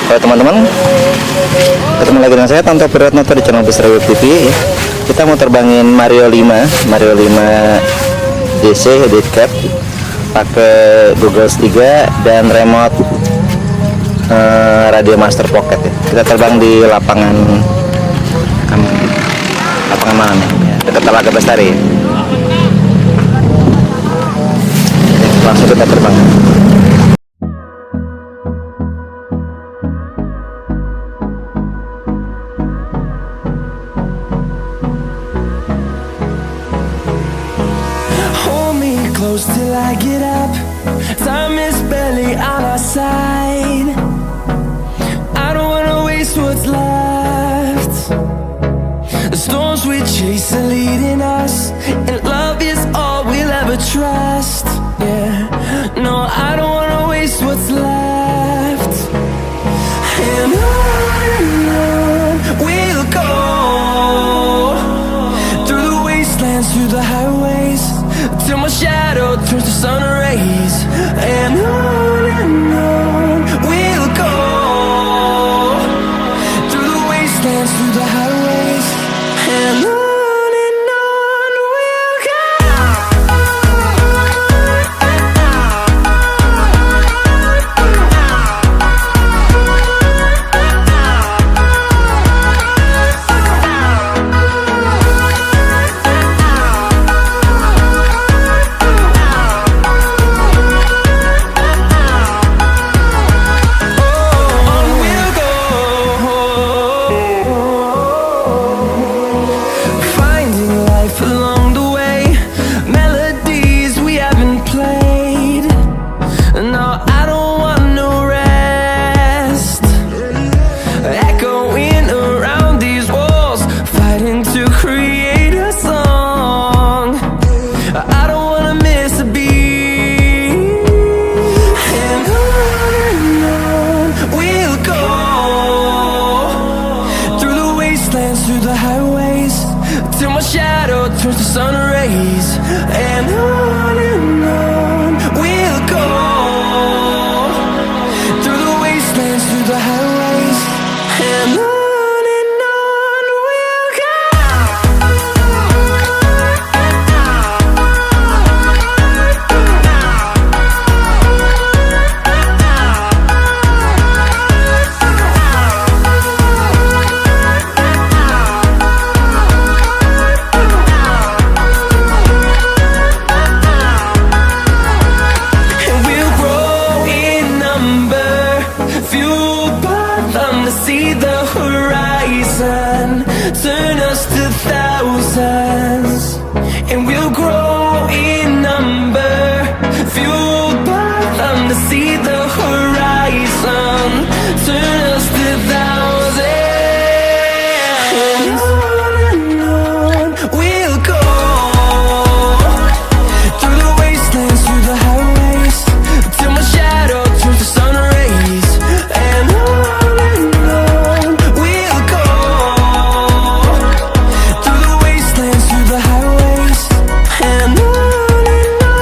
Halo teman-teman, ketemu lagi dengan saya Tanto Piratnoto di channel BestariwebTV. Kita mau terbangin Mario 5 DC edit cap pakai Google 3 dan remote Radiomaster Pocket ya. Kita terbang di lapangan mana nih? Dekat Telaga Bestari. Langsung kita terbang. Close till I get up, time is barely on our side. I don't wanna waste what's left. The storms we chase are leading us, and love is all we'll ever trust. Yeah, no, I don't wanna waste what's left. And on we'll go, through the wastelands, through the highways, till my shadow turns to sun rays. And on we'll go, through the wastelands, through the highways, and on we'll go. Through the highways, till my shadow turns to sun rays. And on we'll go, through the wastelands, through the highways, and on we'll go. Turn us to thousands, and we'll grow in number, fueled by them to see the horizon. Turn us to thousands, and on we'll go, through the wastelands, through the highways, till my shadow turns to sun rays. And on we'll go, through the wastelands, through the highways, and on we'll go.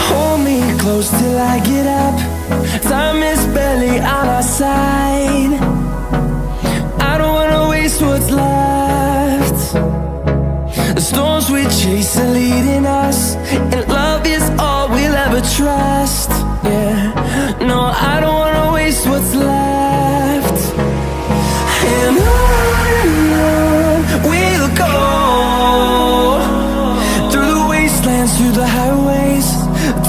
Hold me close till I get up, time is barely on our side. I don't wanna waste what's left. The storms we chase are leading us, and love is all we'll ever trust. Yeah, no, I don't wanna waste what's left. And on we'll go, through the wastelands, through the highways,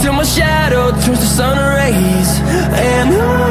till my shadow turns to sun rays. And on